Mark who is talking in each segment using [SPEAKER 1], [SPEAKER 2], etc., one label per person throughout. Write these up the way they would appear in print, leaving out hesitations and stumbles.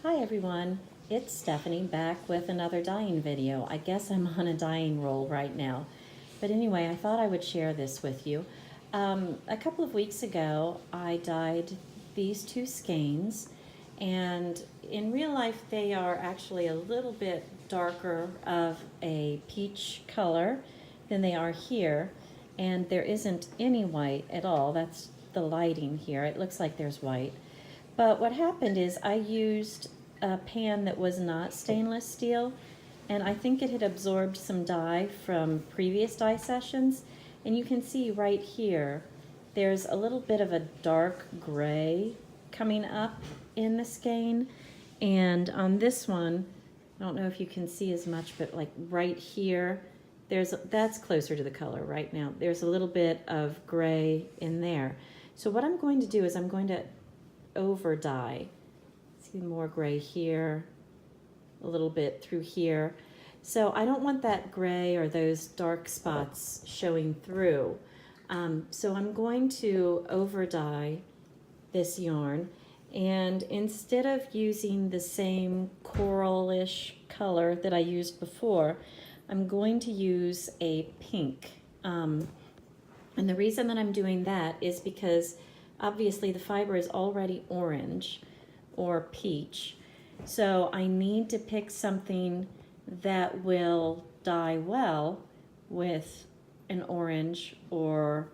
[SPEAKER 1] Hi everyone, it's Stephanie back with another dyeing video. I guess I'm on a dyeing roll right now. But anyway, I thought I would share this with you. A couple of weeks ago, I dyed these two skeins, and in real life they are actually a little bit darker of a peach color than they are here, and there isn't any white at all. That's the lighting here. It looks like there's white. But what happened is I used a pan that was not stainless steel, and I think it had absorbed some dye from previous dye sessions. And you can see right here, there's a little bit of a dark gray coming up in the skein. And on this one, I don't know if you can see as much, but like right here, that's closer to the color right now. There's a little bit of gray in there. So what I'm going to do is I'm going to over dye. See more gray here, a little bit through here. So I don't want that gray or those dark spots showing through. So I'm going to over dye this yarn, and instead of using the same coralish color that I used before, I'm going to use a pink. And the reason that I'm doing that is because obviously the fiber is already orange or peach, so I need to pick something that will dye well with an orange or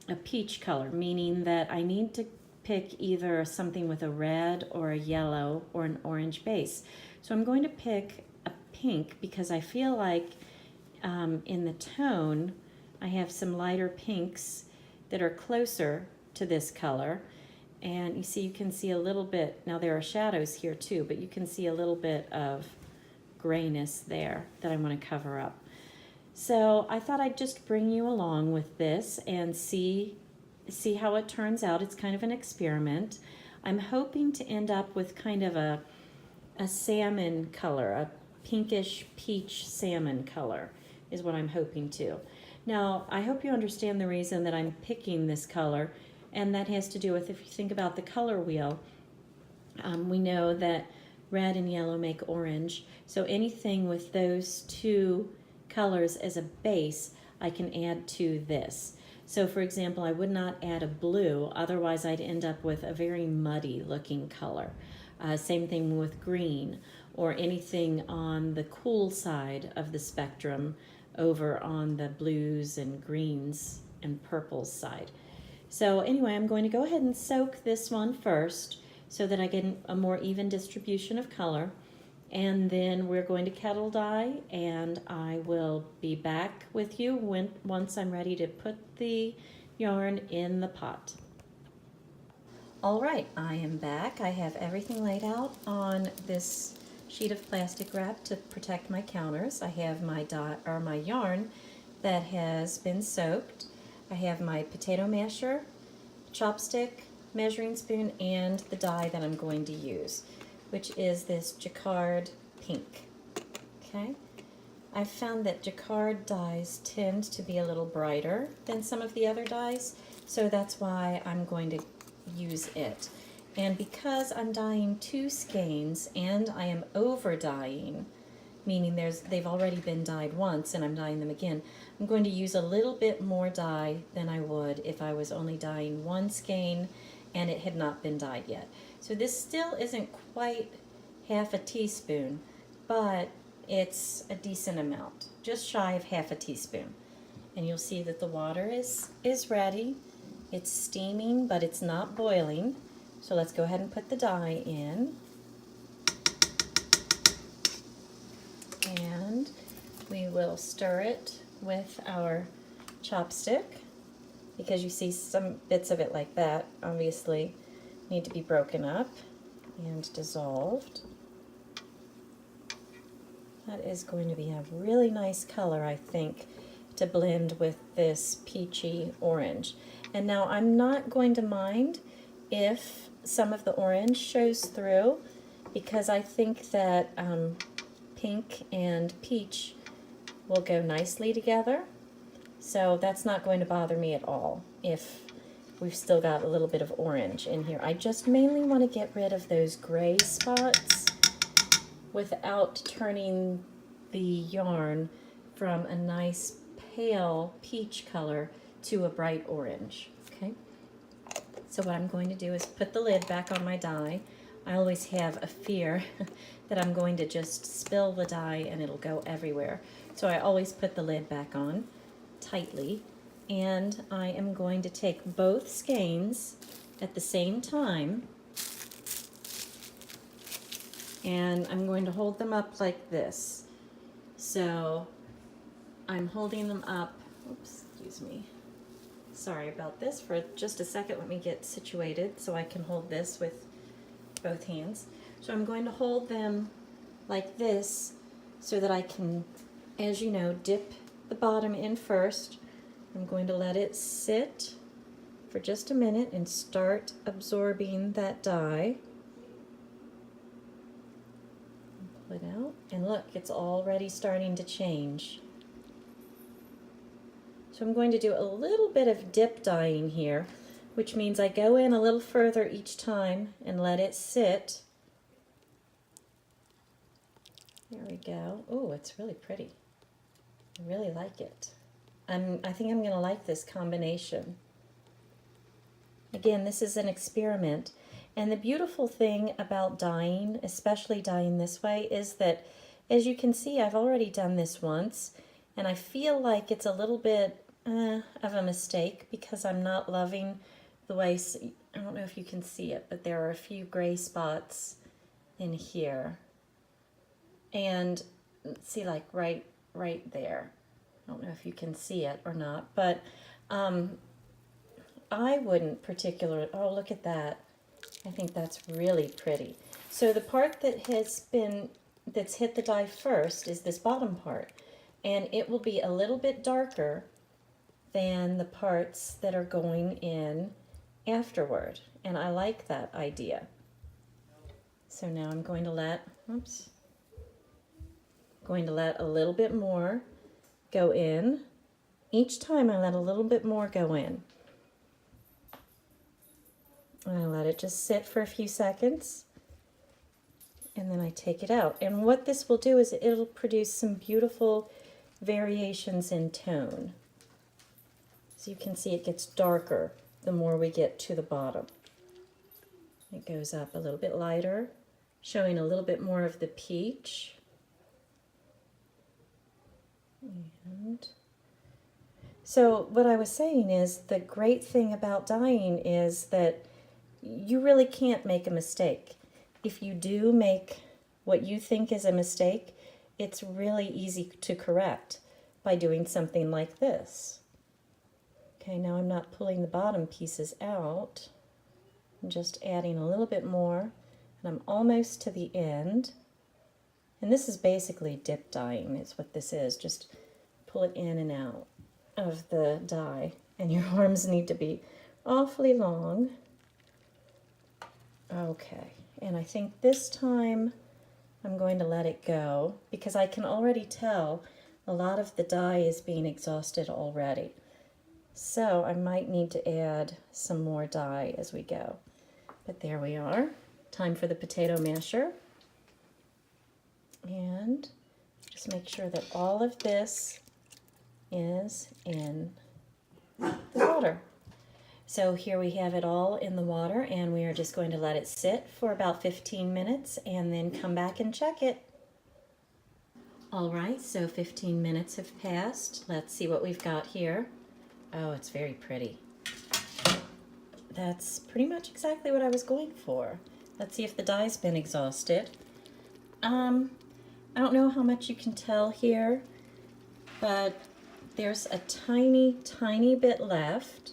[SPEAKER 1] a peach color, meaning that I need to pick either something with a red or a yellow or an orange base. So I'm going to pick a pink because I feel like in the tone I have some lighter pinks that are closer to this color. And you can see a little bit, now there are shadows here too, but you can see a little bit of grayness there that I want to cover up. So I thought I'd just bring you along with this and see how it turns out. It's kind of an experiment. I'm hoping to end up with kind of a salmon color, a pinkish peach salmon color is what I'm hoping to. Now, I hope you understand the reason that I'm picking this color, and that has to do with, if you think about the color wheel, we know that red and yellow make orange. So anything with those two colors as a base, I can add to this. So for example, I would not add a blue, otherwise I'd end up with a very muddy looking color. Same thing with green, or anything on the cool side of the spectrum over on the blues and greens and purples side. So anyway, I'm going to go ahead and soak this one first so that I get a more even distribution of color. And then we're going to kettle dye, and I will be back with you once I'm ready to put the yarn in the pot. All right, I am back. I have everything laid out on this sheet of plastic wrap to protect my counters. I have my yarn that has been soaked. I have my potato masher, chopstick, measuring spoon, and the dye that I'm going to use, which is this Jacquard pink. Okay, I've found that Jacquard dyes tend to be a little brighter than some of the other dyes, so that's why I'm going to use it. And because I'm dyeing two skeins and I am over dyeing, meaning they've already been dyed once and I'm dyeing them again, I'm going to use a little bit more dye than I would if I was only dyeing one skein and it had not been dyed yet. So this still isn't quite half a teaspoon, but it's a decent amount, just shy of half a teaspoon. And you'll see that the water is ready. It's steaming, but it's not boiling. So let's go ahead and put the dye in. And we will stir it with our chopstick, because you see some bits of it like that obviously need to be broken up and dissolved. That is going to be a really nice color, I think, to blend with this peachy orange. And now I'm not going to mind if some of the orange shows through, because I think that pink and peach will go nicely together. So that's not going to bother me at all if we've still got a little bit of orange in here. I just mainly want to get rid of those gray spots without turning the yarn from a nice pale peach color to a bright orange. Okay, so what I'm going to do is put the lid back on my die. I always have a fear that I'm going to just spill the dye and it'll go everywhere. So I always put the lid back on tightly, and I am going to take both skeins at the same time, and I'm going to hold them up like this. So I'm holding them up, oops, excuse me. Sorry about this. For just a second, let me get situated so I can hold this with both hands. So I'm going to hold them like this so that I can, as you know, dip the bottom in first. I'm going to let it sit for just a minute and start absorbing that dye. Pull it out, and look, it's already starting to change. So I'm going to do a little bit of dip dyeing here, which means I go in a little further each time and let it sit. There we go. Oh, it's really pretty. I really like it. I think I'm going to like this combination. Again, this is an experiment. And the beautiful thing about dyeing, especially dyeing this way, is that, as you can see, I've already done this once, and I feel like it's a little bit of a mistake because I'm not loving the way, I don't know if you can see it, but there are a few gray spots in here. And see, like right there. I don't know if you can see it or not, but I wouldn't particularly, oh, look at that. I think that's really pretty. So the part that that's hit the dye first is this bottom part, and it will be a little bit darker than the parts that are going in afterward, and I like that idea. So now I'm going to let, a little bit more go in. Each time I let a little bit more go in. And I let it just sit for a few seconds, and then I take it out. And what this will do is it'll produce some beautiful variations in tone. So you can see it gets darker the more we get to the bottom. It goes up a little bit lighter, showing a little bit more of the peach. And so what I was saying is the great thing about dyeing is that you really can't make a mistake. If you do make what you think is a mistake, it's really easy to correct by doing something like this. Okay, now I'm not pulling the bottom pieces out. I'm just adding a little bit more, and I'm almost to the end. And this is basically dip dyeing, is what this is. Just pull it in and out of the dye, and your arms need to be awfully long. Okay, and I think this time I'm going to let it go because I can already tell a lot of the dye is being exhausted already. So I might need to add some more dye as we go. But there we are. Time for the potato masher. And just make sure that all of this is in the water. So here we have it all in the water, and we are just going to let it sit for about 15 minutes and then come back and check it. All right, so 15 minutes have passed. Let's see what we've got here. Oh, it's very pretty. That's pretty much exactly what I was going for. Let's see if the dye's been exhausted. I don't know how much you can tell here, but there's a tiny, tiny bit left.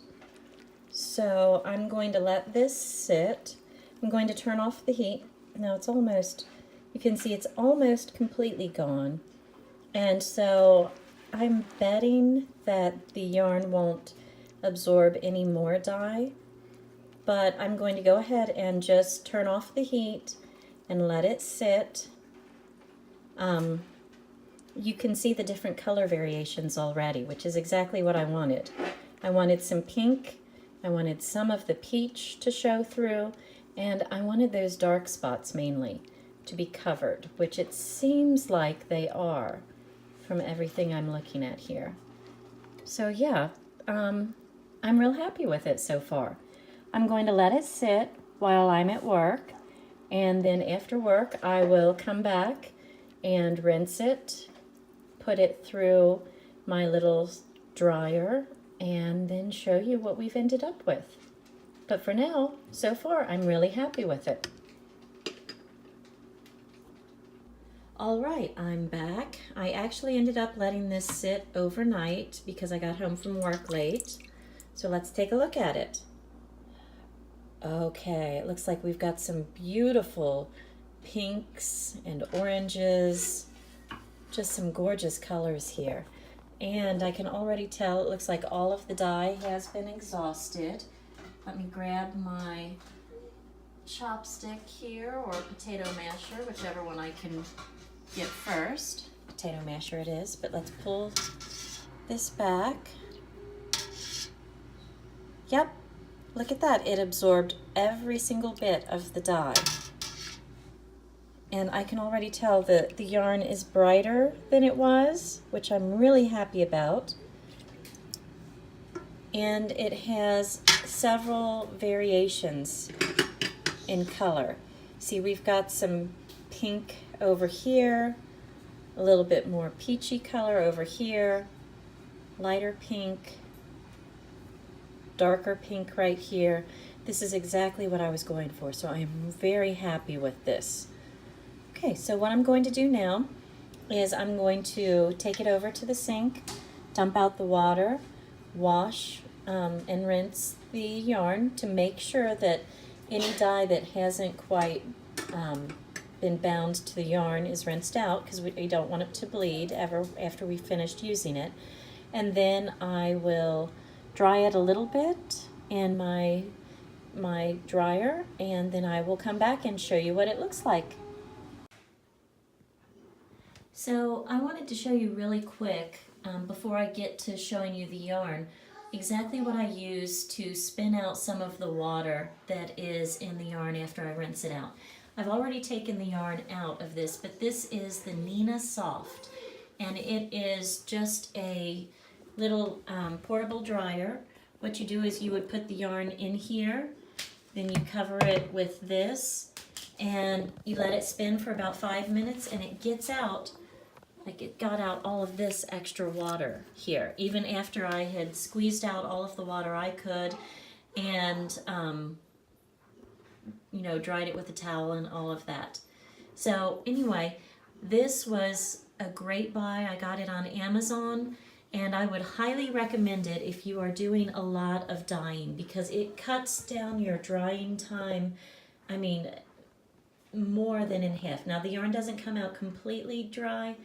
[SPEAKER 1] So I'm going to let this sit. I'm going to turn off the heat. Now it's almost, you can see it's almost completely gone. And so I'm betting that the yarn won't absorb any more dye, but I'm going to go ahead and just turn off the heat and let it sit. You can see the different color variations already, which is exactly what I wanted. I wanted some pink, I wanted some of the peach to show through, and I wanted those dark spots mainly to be covered, which it seems like they are from everything I'm looking at here. So yeah, I'm real happy with it so far. I'm going to let it sit while I'm at work, and then after work I will come back and rinse it, put it through my little dryer, and then show you what we've ended up with. But for now, so far, I'm really happy with it. All right, I'm back. I actually ended up letting this sit overnight because I got home from work late. So let's take a look at it. Okay, it looks like we've got some beautiful pinks and oranges, just some gorgeous colors here. And I can already tell it looks like all of the dye has been exhausted. Let me grab my chopstick here, or potato masher, whichever one I can get first. Potato masher it is, but let's pull this back. Yep, look at that. It absorbed every single bit of the dye. And I can already tell that the yarn is brighter than it was, which I'm really happy about. And it has several variations in color. See, we've got some pink over here, a little bit more peachy color over here, lighter pink, darker pink right here. This is exactly what I was going for, so I'm very happy with this. Okay, so what I'm going to do now is I'm going to take it over to the sink, dump out the water, wash and rinse the yarn to make sure that any dye that hasn't quite been bound to the yarn is rinsed out, because we don't want it to bleed ever after we finished using it. And then I will dry it a little bit in my dryer, and then I will come back and show you what it looks like. So I wanted to show you really quick, before I get to showing you the yarn, exactly what I use to spin out some of the water that is in the yarn after I rinse it out. I've already taken the yarn out of this, but this is the Nina Soft, and it is just a little portable dryer. What you do is you would put the yarn in here, then you cover it with this, and you let it spin for about 5 minutes, and it gets out. Like, it got out all of this extra water here, even after I had squeezed out all of the water I could and, you know, dried it with a towel and all of that. So anyway, this was a great buy. I got it on Amazon, and I would highly recommend it if you are doing a lot of dyeing, because it cuts down your drying time, I mean, more than in half. Now, the yarn doesn't come out completely dry,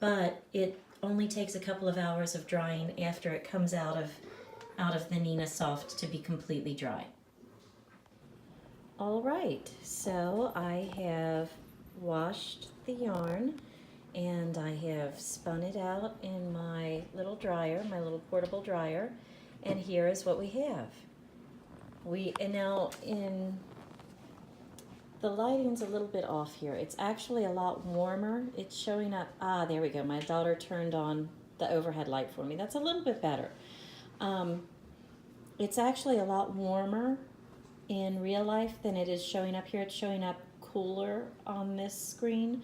[SPEAKER 1] but it only takes a couple of hours of drying after it comes out of the Nina Soft to be completely dry. All right, so I have washed the yarn, and I have spun it out in my little dryer, my little portable dryer, and here is what we have. And now the lighting's a little bit off here. It's actually a lot warmer. It's showing up, there we go. My daughter turned on the overhead light for me. That's a little bit better. It's actually a lot warmer in real life than it is showing up here. It's showing up cooler on this screen,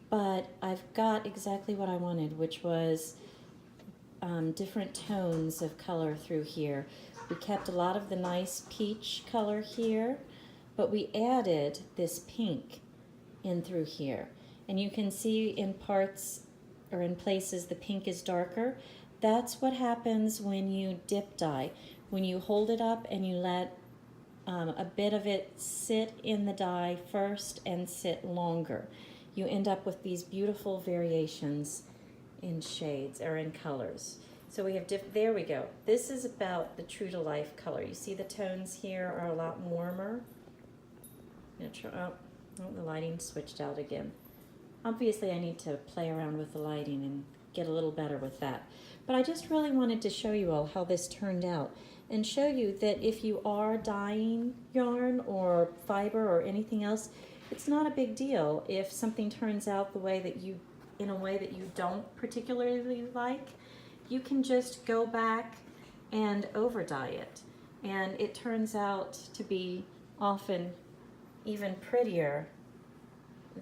[SPEAKER 1] but I've got exactly what I wanted, which was different tones of color through here. We kept a lot of the nice peach color here, but we added this pink in through here. And you can see in parts or in places the pink is darker. That's what happens when you dip dye. When you hold it up and you let a bit of it sit in the dye first and sit longer, you end up with these beautiful variations in shades or in colors. So we have there we go. This is about the true to life color. You see the tones here are a lot warmer. Oh, the lighting switched out again. Obviously I need to play around with the lighting and get a little better with that. But I just really wanted to show you all how this turned out. and show you that if you are dyeing yarn or fiber or anything else, it's not a big deal if something turns out the way that you, in a way that you don't particularly like. You can just go back and over dye it, and it turns out to be often even prettier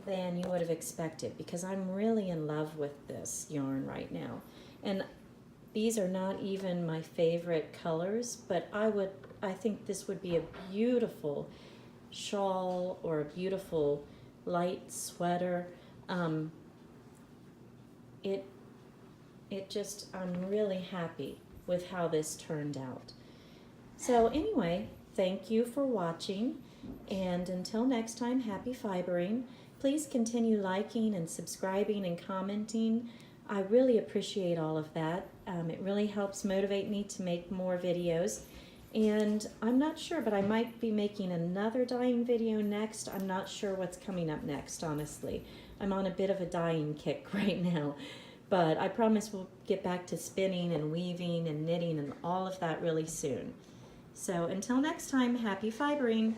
[SPEAKER 1] than you would have expected, because I'm really in love with this yarn right now. And these are not even my favorite colors, but I think this would be a beautiful shawl or a beautiful light sweater. It just, I'm really happy with how this turned out. So anyway, thank you for watching, and until next time, happy fibering. Please continue liking and subscribing and commenting. I really appreciate all of that. It really helps motivate me to make more videos. And I'm not sure, but I might be making another dyeing video next. I'm not sure what's coming up next, honestly. I'm on a bit of a dyeing kick right now. But I promise we'll get back to spinning and weaving and knitting and all of that really soon. So until next time, happy fibering.